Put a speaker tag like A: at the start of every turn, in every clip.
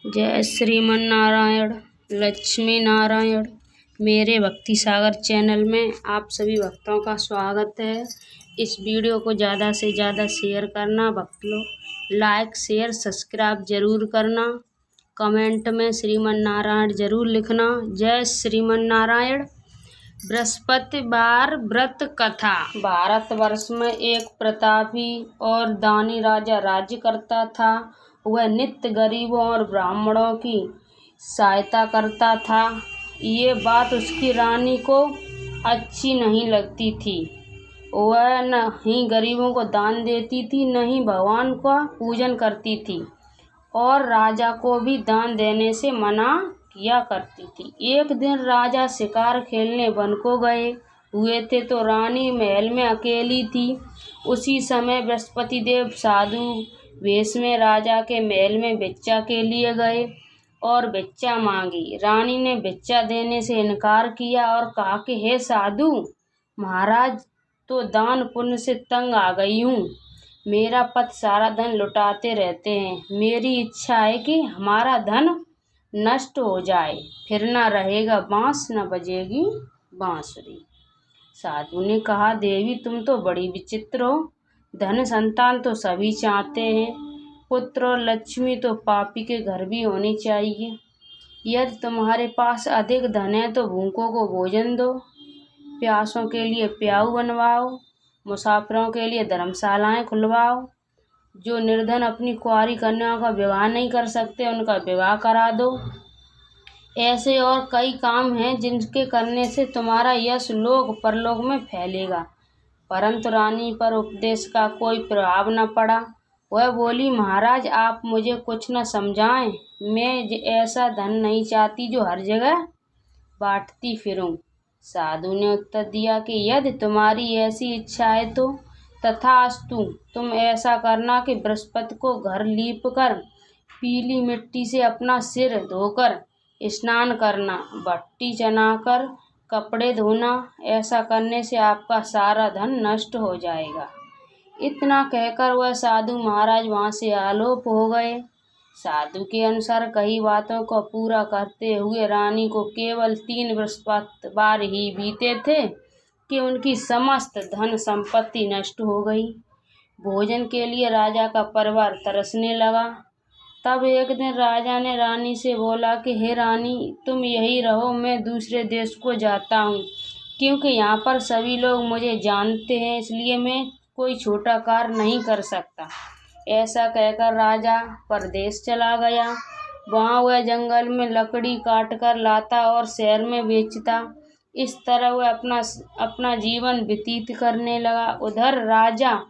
A: जय श्रीमन नारायण लक्ष्मी नारायण। मेरे भक्ति सागर चैनल में आप सभी भक्तों का स्वागत है। इस वीडियो को ज़्यादा से ज़्यादा शेयर करना भक्त लोग, लाइक शेयर सब्सक्राइब जरूर करना, कमेंट में श्रीमन नारायण जरूर लिखना। जय श्रीमन नारायण। बृहस्पतिवार व्रत कथा। भारतवर्ष में एक प्रतापी और दानी राजा राज्य करता था। वह नित्य गरीबों और ब्राह्मणों की सहायता करता था। ये बात उसकी रानी को अच्छी नहीं लगती थी। वह न ही गरीबों को दान देती थी, न ही भगवान का पूजन करती थी और राजा को भी दान देने से मना किया करती थी। एक दिन राजा शिकार खेलने वन को गए हुए थे तो रानी महल में अकेली थी। उसी समय बृहस्पति देव साधु वेश में राजा के महल में भिक्षा के लिए गए और भिक्षा मांगी। रानी ने भिक्षा देने से इनकार किया और कहा कि हे साधु महाराज, तो दान पुण्य से तंग आ गई हूँ। मेरा पति सारा धन लुटाते रहते हैं। मेरी इच्छा है कि हमारा धन नष्ट हो जाए, फिर न रहेगा बांस न बजेगी बांसुरी। साधु ने कहा, देवी तुम तो बड़ी विचित्र हो। धन संतान तो सभी चाहते हैं, पुत्र और लक्ष्मी तो पापी के घर भी होनी चाहिए। यदि तुम्हारे पास अधिक धन है तो भूखों को भोजन दो, प्यासों के लिए प्याऊ बनवाओ, मुसाफिरों के लिए धर्मशालाएं खुलवाओ। जो निर्धन अपनी कुंवारी कन्याओं का विवाह नहीं कर सकते उनका विवाह करा दो। ऐसे और कई काम हैं जिनके करने से तुम्हारा यश लोक परलोक में फैलेगा। परंतु रानी पर उपदेश का कोई प्रभाव न पड़ा। वह बोली, महाराज आप मुझे कुछ न समझाएं। मैं ऐसा धन नहीं चाहती जो हर जगह बांटती फिरूं। साधु ने उत्तर दिया कि यदि तुम्हारी ऐसी इच्छा है तो तथास्तु। तुम ऐसा करना कि बृहस्पति को घर लीप कर पीली मिट्टी से अपना सिर धोकर स्नान करना, भट्टी चनाकर कपड़े धोना। ऐसा करने से आपका सारा धन नष्ट हो जाएगा। इतना कहकर वह साधु महाराज वहां से आलोप हो गए। साधु के अनुसार कई बातों को पूरा करते हुए रानी को केवल 3 बृहस्पतिवार ही बीते थे कि उनकी समस्त धन संपत्ति नष्ट हो गई। भोजन के लिए राजा का परिवार तरसने लगा। तब एक दिन राजा ने रानी से बोला कि हे रानी, तुम यही रहो, मैं दूसरे देश को जाता हूँ, क्योंकि यहाँ पर सभी लोग मुझे जानते हैं, इसलिए मैं कोई छोटा कार्य नहीं कर सकता। ऐसा कहकर राजा परदेश चला गया। वहाँ वह जंगल में लकड़ी काट कर लाता और शहर में बेचता। इस तरह वह अपना जीवन व्यतीत करने लगा। उधर राजा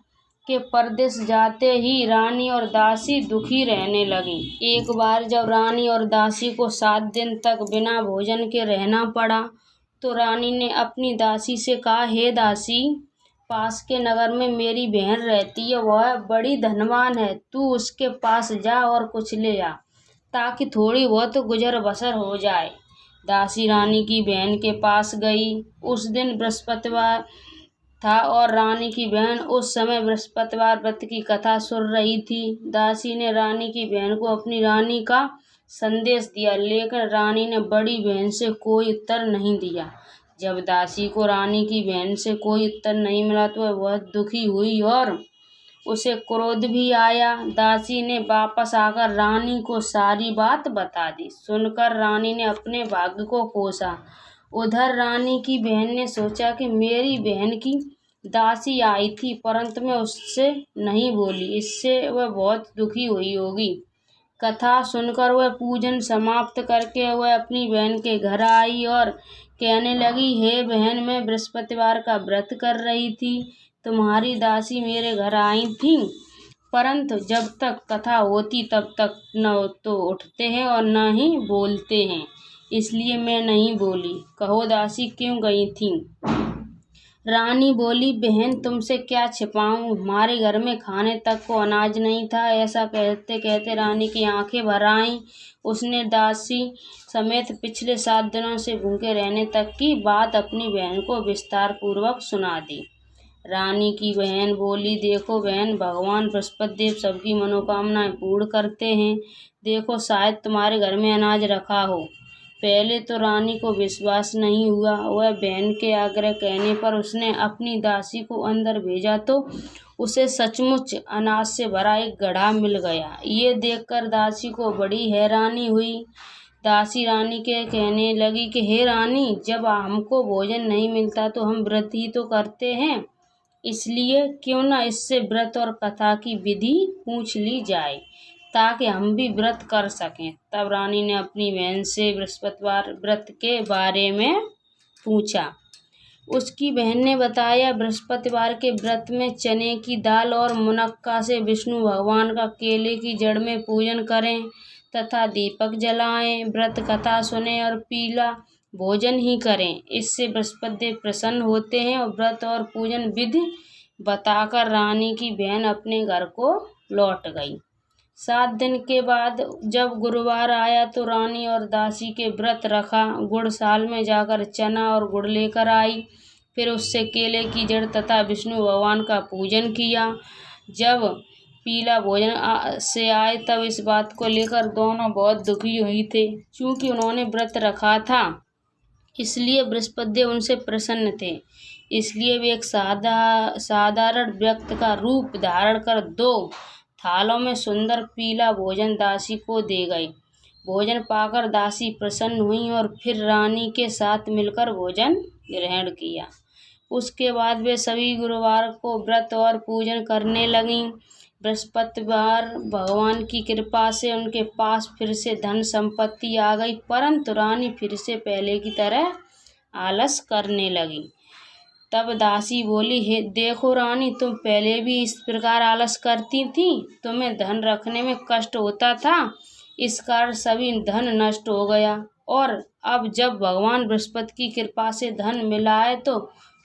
A: के परदेश जाते ही रानी और दासी दुखी रहने लगी। एक बार जब रानी और दासी को 7 दिन तक बिना भोजन के रहना पड़ा तो रानी ने अपनी दासी से कहा, हे दासी, पास के नगर में मेरी बहन रहती है, वह बड़ी धनवान है। तू उसके पास जा और कुछ ले आ ताकि थोड़ी बहुत गुजर बसर हो जाए। दासी रानी की बहन के पास गई। उस दिन बृहस्पतिवार था और रानी की बहन उस समय बृहस्पतिवार व्रत की कथा सुन रही थी। दासी ने रानी की बहन को अपनी रानी का संदेश दिया, लेकिन रानी ने बड़ी बहन से कोई उत्तर नहीं दिया। जब दासी को रानी की बहन से कोई उत्तर नहीं मिला तो वह बहुत दुखी हुई और उसे क्रोध भी आया। दासी ने वापस आकर रानी को सारी बात बता दी। सुनकर रानी ने अपने भाग्य को कोसा। उधर रानी की बहन ने सोचा कि मेरी बहन की दासी आई थी परंतु मैं उससे नहीं बोली, इससे वह बहुत दुखी हुई होगी। कथा सुनकर वह पूजन समाप्त करके वह अपनी बहन के घर आई और कहने लगी, हे बहन, मैं बृहस्पतिवार का व्रत कर रही थी। तुम्हारी दासी मेरे घर आई थी, परंतु जब तक कथा होती तब तक न तो उठते हैं और न ही बोलते हैं, इसलिए मैं नहीं बोली। कहो दासी क्यों गई थी? रानी बोली, बहन तुमसे क्या छिपाऊं, हमारे घर में खाने तक को अनाज नहीं था। ऐसा कहते कहते रानी की आंखें भर आईं। उसने दासी समेत पिछले 7 दिनों से भूखे रहने तक की बात अपनी बहन को विस्तार पूर्वक सुना दी। रानी की बहन बोली, देखो बहन, भगवान बृहस्पति देव सबकी मनोकामनाएं पूर्ण करते हैं। देखो शायद तुम्हारे घर में अनाज रखा हो। पहले तो रानी को विश्वास नहीं हुआ। वह बहन के आग्रह कहने पर उसने अपनी दासी को अंदर भेजा तो उसे सचमुच अनाज से भरा एक घड़ा मिल गया। ये देखकर दासी को बड़ी हैरानी हुई। दासी रानी के कहने लगी कि हे रानी, जब हमको भोजन नहीं मिलता तो हम व्रत ही तो करते हैं, इसलिए क्यों न इससे व्रत और कथा की विधि पूछ ली जाए ताकि हम भी व्रत कर सकें। तब रानी ने अपनी बहन से बृहस्पतिवार व्रत के बारे में पूछा। उसकी बहन ने बताया, बृहस्पतिवार के व्रत में चने की दाल और मुनक्का से विष्णु भगवान का केले की जड़ में पूजन करें तथा दीपक जलाएं, व्रत कथा सुने और पीला भोजन ही करें। इससे बृहस्पति देव प्रसन्न होते हैं। और व्रत और पूजन विधि बताकर रानी की बहन अपने घर को लौट गई। 7 दिन के बाद जब गुरुवार आया तो रानी और दासी के व्रत रखा। गुड़साल में जाकर चना और गुड़ लेकर आई। फिर उससे केले की जड़ तथा विष्णु भगवान का पूजन किया। जब पीला भोजन से आए तब इस बात को लेकर दोनों बहुत दुखी हुई थे। चूँकि उन्होंने व्रत रखा था इसलिए बृहस्पति देव उनसे प्रसन्न थे। इसलिए वे एक साधारण व्यक्ति का रूप धारण कर 2 थालों में सुंदर पीला भोजन दासी को दे गए। भोजन पाकर दासी प्रसन्न हुई और फिर रानी के साथ मिलकर भोजन ग्रहण किया। उसके बाद वे सभी गुरुवार को व्रत और पूजन करने लगीं। बृहस्पतिवार भगवान की कृपा से उनके पास फिर से धन संपत्ति आ गई, परंतु रानी फिर से पहले की तरह आलस करने लगी। तब दासी बोली, हे देखो रानी, तुम पहले भी इस प्रकार आलस करती थी। तुम्हें धन रखने में कष्ट होता था, इस कारण सभी धन नष्ट हो गया। और अब जब भगवान बृहस्पति की कृपा से धन मिला है तो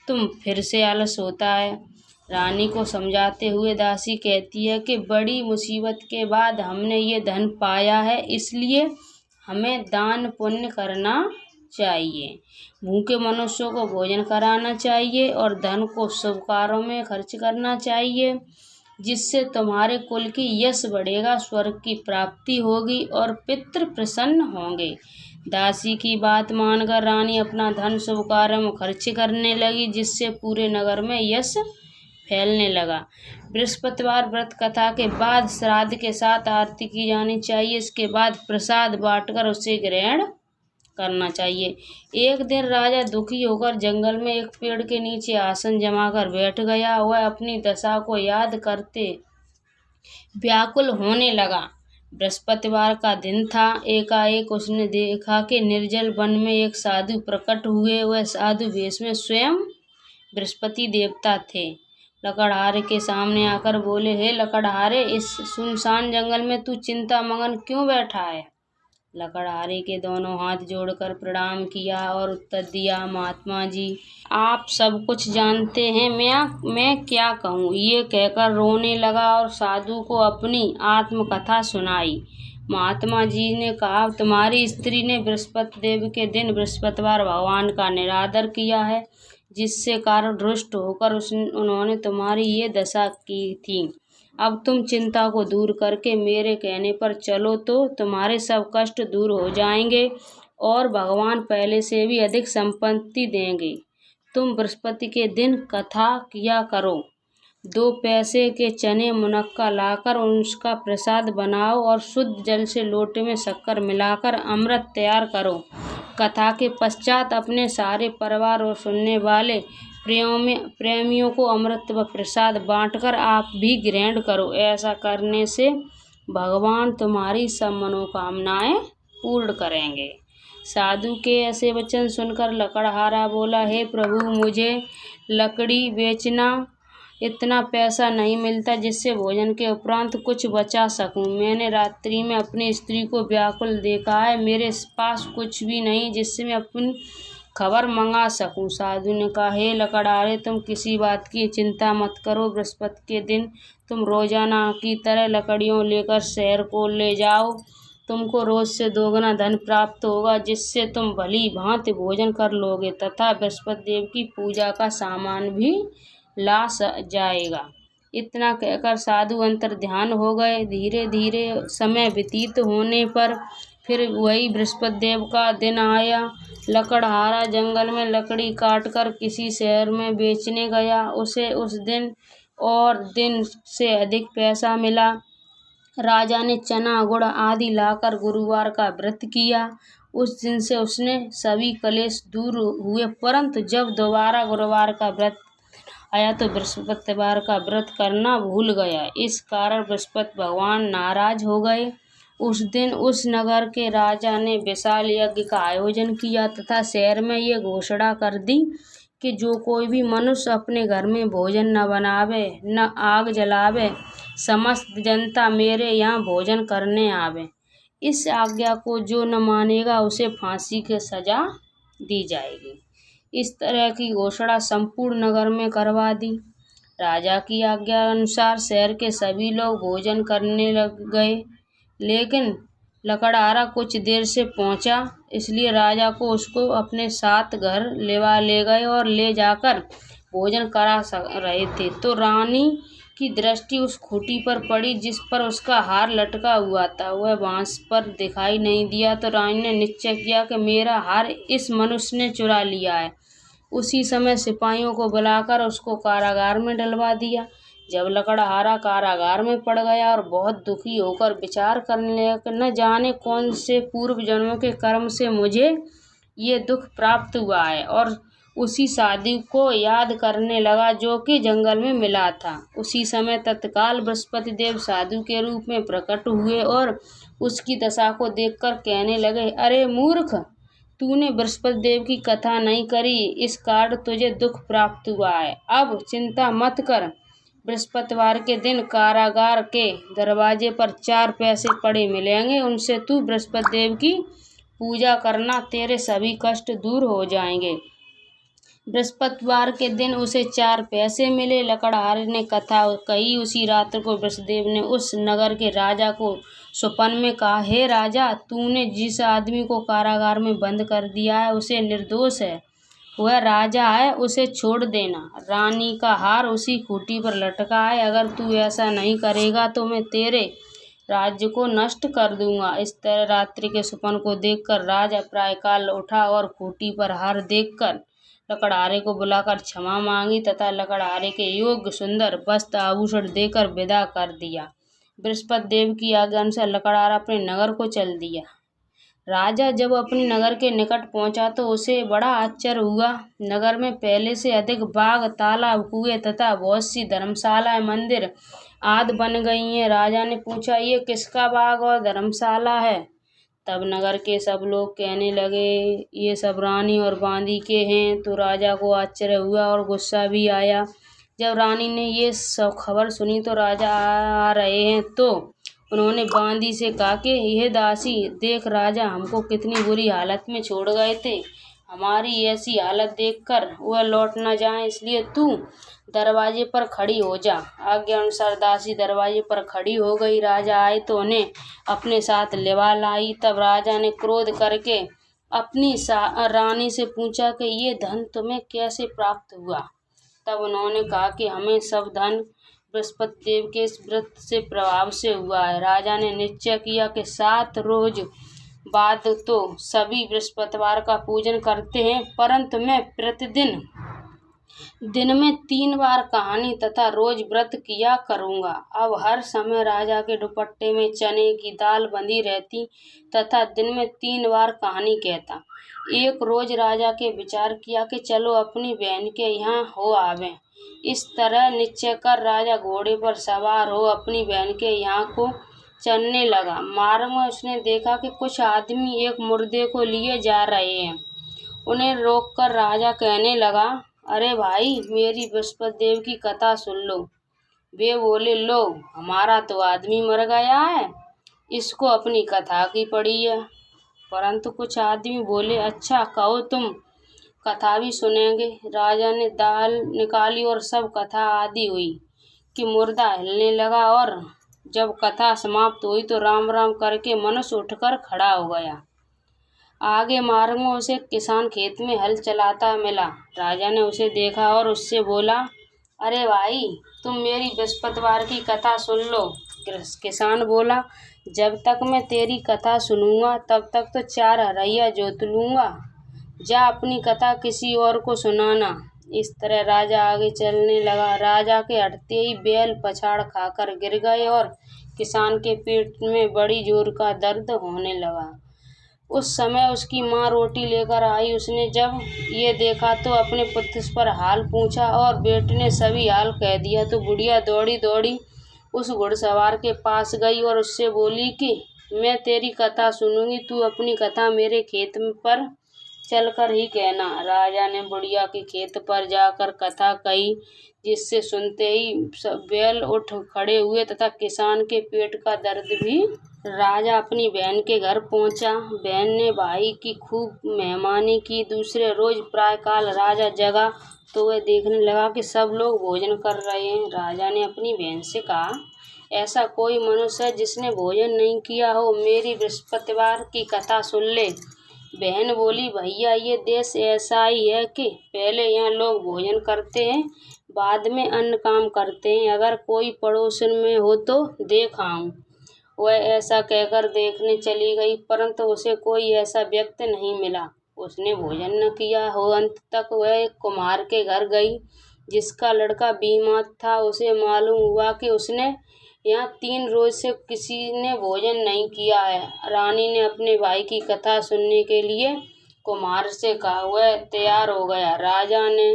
A: तुम फिर से आलस होता है। रानी को समझाते हुए दासी कहती है कि बड़ी मुसीबत के बाद हमने ये धन पाया है, इसलिए हमें दान पुण्य करना चाहिए, भूखे मनुष्यों को भोजन कराना चाहिए और धन को शुभ कार्यों में खर्च करना चाहिए, जिससे तुम्हारे कुल की यश बढ़ेगा, स्वर्ग की प्राप्ति होगी और पितृ प्रसन्न होंगे। दासी की बात मानकर रानी अपना धन शुभ कार्यों में खर्च करने लगी, जिससे पूरे नगर में यश फैलने लगा। बृहस्पतिवार व्रत कथा के बाद श्राद्ध के साथ आरती की जानी चाहिए। इसके बाद प्रसाद बांटकर उसे ग्रहण करना चाहिए। एक दिन राजा दुखी होकर जंगल में एक पेड़ के नीचे आसन जमाकर बैठ गया। वह अपनी दशा को याद करते व्याकुल होने लगा। बृहस्पतिवार का दिन था। एकाएक उसने देखा कि निर्जल वन में एक साधु प्रकट हुए। वह साधु वेश में स्वयं बृहस्पति देवता थे। लकड़हारे के सामने आकर बोले, हे लकड़हारे, इस सुनसान जंगल में तू चिंता मगन क्यों बैठा है? लकड़हारे के दोनों हाथ जोड़कर प्रणाम किया और उत्तर दिया, महात्मा जी, आप सब कुछ जानते हैं, मैं क्या कहूँ। ये कहकर रोने लगा और साधु को अपनी आत्मकथा सुनाई। महात्मा जी ने कहा, तुम्हारी स्त्री ने बृहस्पति देव के दिन बृहस्पतिवार भगवान का निरादर किया है, जिससे कारण रुष्ट होकर उन्होंने तुम्हारी ये दशा की थी। अब तुम चिंता को दूर करके मेरे कहने पर चलो तो तुम्हारे सब कष्ट दूर हो जाएंगे और भगवान पहले से भी अधिक संपत्ति देंगे। तुम बृहस्पति के दिन कथा किया करो। 2 पैसे के चने मुनक्का लाकर उसका प्रसाद बनाओ और शुद्ध जल से लोटे में शक्कर मिलाकर अमृत तैयार करो। कथा के पश्चात अपने सारे परिवार और सुनने वाले प्रेमियों को अमृत व प्रसाद बांटकर आप भी ग्रहण करो। ऐसा करने से भगवान तुम्हारी सब मनोकामनाएं पूर्ण करेंगे। साधु के ऐसे वचन सुनकर लकड़हारा बोला, हे प्रभु, मुझे लकड़ी बेचना इतना पैसा नहीं मिलता जिससे भोजन के उपरांत कुछ बचा सकूं। मैंने रात्रि में अपनी स्त्री को व्याकुल देखा है। मेरे पास कुछ भी नहीं जिससे मैं अपनी खबर मंगा सकूं। साधु ने कहा, हे लकड़हारे, तुम किसी बात की चिंता मत करो। बृहस्पति के दिन तुम रोजाना की तरह लकड़ियों लेकर शहर को ले जाओ। तुमको रोज से 2 गुना धन प्राप्त होगा, जिससे तुम भली भांति भोजन कर लोगे तथा बृहस्पति देव की पूजा का सामान भी ला जाएगा। इतना कहकर साधु अंतर्ध्यान हो गए। धीरे धीरे समय व्यतीत होने पर फिर वही बृहस्पति देव का दिन आया। लकड़हारा जंगल में लकड़ी काटकर किसी शहर में बेचने गया। उसे उस दिन और दिन से अधिक पैसा मिला। राजा ने चना गुड़ आदि लाकर गुरुवार का व्रत किया। उस दिन से उसने सभी कलेश दूर हुए। परंतु जब दोबारा गुरुवार का व्रत आया तो बृहस्पतिवार का व्रत करना भूल गया। इस कारण बृहस्पति भगवान नाराज हो गए। उस दिन उस नगर के राजा ने विशाल यज्ञ का आयोजन किया तथा शहर में ये घोषणा कर दी कि जो कोई भी मनुष्य अपने घर में भोजन न बनावे न आग जलावे, समस्त जनता मेरे यहाँ भोजन करने आवे। इस आज्ञा को जो न मानेगा उसे फांसी की सजा दी जाएगी। इस तरह की घोषणा संपूर्ण नगर में करवा दी। राजा की आज्ञा अनुसार शहर के सभी लोग भोजन करने लग गए। लेकिन लकड़हारा कुछ देर से पहुंचा, इसलिए राजा को उसको अपने साथ घर ले गए और ले जाकर भोजन करा रहे थे तो रानी की दृष्टि उस खूंटी पर पड़ी जिस पर उसका हार लटका हुआ था। वह बांस पर दिखाई नहीं दिया तो रानी ने निश्चय किया कि मेरा हार इस मनुष्य ने चुरा लिया है। उसी समय सिपाहियों को बुलाकर उसको कारागार में डलवा दिया। जब लकड़हारा कारागार में पड़ गया और बहुत दुखी होकर विचार करने लगा, न जाने कौन से पूर्व जन्मों के कर्म से मुझे ये दुख प्राप्त हुआ है, और उसी साधु को याद करने लगा जो कि जंगल में मिला था। उसी समय तत्काल बृहस्पति देव साधु के रूप में प्रकट हुए और उसकी दशा को देखकर कहने लगे, अरे मूर्ख, तूने बृहस्पति देव की कथा नहीं करी, इस कारण तुझे दुख प्राप्त हुआ है। अब चिंता मत कर, बृहस्पतिवार के दिन कारागार के दरवाजे पर 4 पैसे पड़े मिलेंगे, उनसे तू बृहस्पति देव की पूजा करना, तेरे सभी कष्ट दूर हो जाएंगे। बृहस्पतिवार के दिन उसे 4 पैसे मिले। लकड़हारे ने कथा कही। उसी रात्र को बृहस्पतिदेव ने उस नगर के राजा को स्वप्न में कहा, हे राजा, तूने जिस आदमी को कारागार में बंद कर दिया है उसे निर्दोष है, वह राजा है, उसे छोड़ देना। रानी का हार उसी खूंटी पर लटका है। अगर तू ऐसा नहीं करेगा तो मैं तेरे राज्य को नष्ट कर दूंगा। इस तरह रात्रि के स्वप्न को देखकर राजा प्रातःकाल उठा और खूंटी पर हार देखकर लकड़हारे को बुलाकर क्षमा मांगी तथा लकड़हारे के योग्य सुंदर वस्त्र आभूषण देकर विदा कर दिया। बृहस्पति देव की आज्ञा अनुसार लकड़हारा अपने नगर को चल दिया। राजा जब अपने नगर के निकट पहुंचा तो उसे बड़ा आश्चर्य हुआ। नगर में पहले से अधिक बाग, तालाब, कुएं तथा बहुत सी धर्मशालाएं, मंदिर आदि बन गई हैं। राजा ने पूछा, ये किसका बाग और धर्मशाला है? तब नगर के सब लोग कहने लगे, ये सब रानी और बांदी के हैं। तो राजा को आश्चर्य हुआ और गुस्सा भी आया। जब रानी ने ये सब खबर सुनी तो राजा आ रहे हैं तो उन्होंने बांदी से कहा कि यह दासी देख, राजा हमको कितनी बुरी हालत में छोड़ गए थे। हमारी ऐसी हालत देखकर वह लौट न जाए, इसलिए तू दरवाजे पर खड़ी हो जा। आज्ञा अनुसार दासी दरवाजे पर खड़ी हो गई। राजा आए तो उन्हें अपने साथ लिवा लाई। तब राजा ने क्रोध करके अपनी रानी से पूछा कि ये धन तुम्हें कैसे प्राप्त हुआ? तब उन्होंने कहा कि हमें सब धन बृहस्पति देव के इस व्रत से प्रभाव से हुआ है। राजा ने निश्चय किया कि 7 रोज बाद तो सभी बृहस्पतिवार का पूजन करते हैं, परंतु मैं प्रतिदिन दिन में 3 बार कहानी तथा रोज व्रत किया करूँगा। अब हर समय राजा के दुपट्टे में चने की दाल बंधी रहती तथा दिन में 3 बार कहानी कहता। एक रोज राजा के विचार किया कि चलो अपनी बहन के यहाँ हो आवें। इस तरह निश्चय कर राजा घोड़े पर सवार हो अपनी बहन के यहाँ को चलने लगा। मार्ग में उसने देखा कि कुछ आदमी एक मुर्दे को लिए जा रहे हैं। उन्हें रोककर राजा कहने लगा, अरे भाई, मेरी बृहस्पति देव की कथा सुन लो। वे बोले, लो, हमारा तो आदमी मर गया है, इसको अपनी कथा की पड़ी है। परंतु कुछ आदमी बोले, अच्छा, कहो, तुम कथा भी सुनेंगे। राजा ने दाल निकाली और सब कथा आदि हुई कि मुर्दा हिलने लगा, और जब कथा समाप्त हुई तो राम राम करके मनुष्य उठकर खड़ा हो गया। आगे मार्ग में उसे किसान खेत में हल चलाता मिला। राजा ने उसे देखा और उससे बोला, अरे भाई, तुम मेरी बृहस्पतिवार की कथा सुन लो। किसान बोला, जब तक मैं तेरी कथा सुनूंगा तब तक तो 4 हरैया जोत लूंगा। जा अपनी कथा किसी और को सुनाना। इस तरह राजा आगे चलने लगा। राजा के हटते ही बैल पछाड़ खाकर गिर गए और किसान के पेट में बड़ी जोर का दर्द होने लगा। उस समय उसकी माँ रोटी लेकर आई। उसने जब ये देखा तो अपने पुत्र पर हाल पूछा और बेटे ने सभी हाल कह दिया। तो बुढ़िया दौड़ी दौड़ी उस घुड़सवार के पास गई और उससे बोली कि मैं तेरी कथा सुनूंगी, तू अपनी कथा मेरे खेत पर चलकर ही कहना। राजा ने बुढ़िया के खेत पर जाकर कथा कही, जिससे सुनते ही सब बैल उठ खड़े हुए तथा किसान के पेट का दर्द भी। राजा अपनी बहन के घर पहुंचा। बहन ने भाई की खूब मेहमानी की। दूसरे रोज प्रातःकाल राजा जगा तो वह देखने लगा कि सब लोग भोजन कर रहे हैं। राजा ने अपनी बहन से कहा, ऐसा कोई मनुष्य है जिसने भोजन नहीं किया हो, मेरी बृहस्पतिवार की कथा सुन ले। बहन बोली, भैया ये देश ऐसा ही है कि पहले यहाँ लोग भोजन करते हैं, बाद में अन्य काम करते हैं। अगर कोई पड़ोसन में हो तो देख आऊं। वह ऐसा कहकर देखने चली गई, परंतु उसे कोई ऐसा व्यक्ति नहीं मिला। उसने भोजन न किया हो। अंत तक वह एक कुम्हार के घर गई, जिसका लड़का बीमार था। उसे मालूम हुआ कि उसने यहाँ 3 रोज से किसी ने भोजन नहीं किया है। रानी ने अपने भाई की कथा सुनने के लिए कुम्हार से कहा। वह तैयार हो गया। राजा ने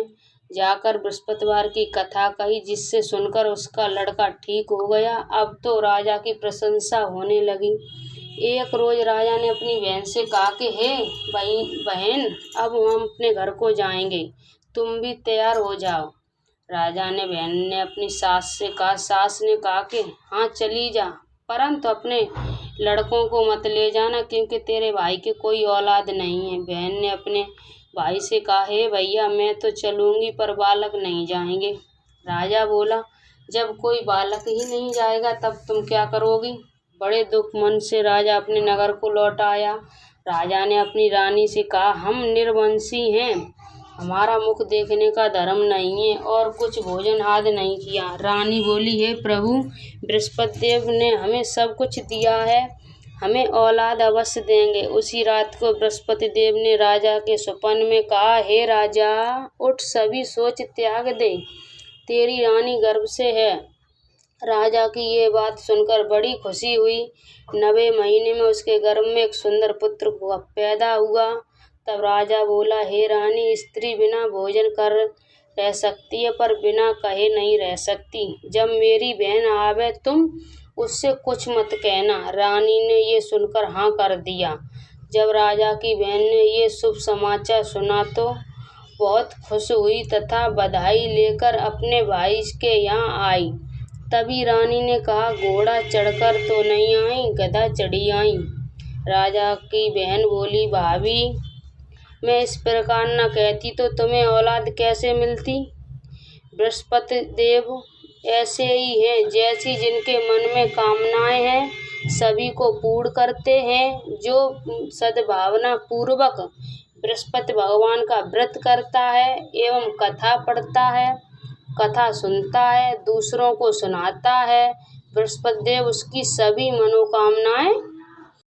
A: जाकर बृहस्पतिवार की कथा कही, जिससे सुनकर उसका लड़का ठीक हो गया। अब तो राजा की प्रशंसा होने लगी। एक रोज राजा ने अपनी बहन से कहा कि हे बहन, अब हम अपने घर को जाएंगे, तुम भी तैयार हो जाओ। राजा ने बहन ने अपनी सास से कहा। सास ने कहा कि हाँ चली जा, परंतु अपने लड़कों को मत ले जाना, क्योंकि तेरे भाई के कोई औलाद नहीं है। बहन ने अपने भाई से कहा, हे भैया, मैं तो चलूंगी पर बालक नहीं जाएंगे। राजा बोला, जब कोई बालक ही नहीं जाएगा तब तुम क्या करोगी। बड़े दुख मन से राजा अपने नगर को लौट आया। राजा ने अपनी रानी से कहा, हम निर्वंशी हैं, हमारा मुख देखने का धर्म नहीं है और कुछ भोजन आदि नहीं किया। रानी बोली, हे प्रभु, बृहस्पति देव ने हमें सब कुछ दिया है, हमें औलाद अवश्य देंगे। उसी रात को बृहस्पति देव ने राजा के स्वप्न में कहा, हे राजा, उठ, सभी सोच त्याग दे, तेरी रानी गर्भ से है। राजा की ये बात सुनकर बड़ी खुशी हुई। 9वें महीने में उसके गर्भ में एक सुंदर पुत्र पैदा हुआ। तब राजा बोला, हे रानी, स्त्री बिना भोजन कर रह सकती है पर बिना कहे नहीं रह सकती। जब मेरी बहन आवे तुम उससे कुछ मत कहना। रानी ने ये सुनकर हाँ कर दिया। जब राजा की बहन ने ये शुभ समाचार सुना तो बहुत खुश हुई तथा बधाई लेकर अपने भाई के यहाँ आई। तभी रानी ने कहा, घोड़ा चढ़कर तो नहीं आई, गधा चढ़ी आई। राजा की बहन बोली, भाभी, मैं इस प्रकार न कहती तो तुम्हें औलाद कैसे मिलती। बृहस्पति देव ऐसे ही हैं, जैसी जिनके मन में कामनाएं हैं सभी को पूर्ण करते हैं। जो सद्भावना पूर्वक बृहस्पति भगवान का व्रत करता है एवं कथा पढ़ता है, कथा सुनता है, दूसरों को सुनाता है, बृहस्पति देव उसकी सभी मनोकामनाएं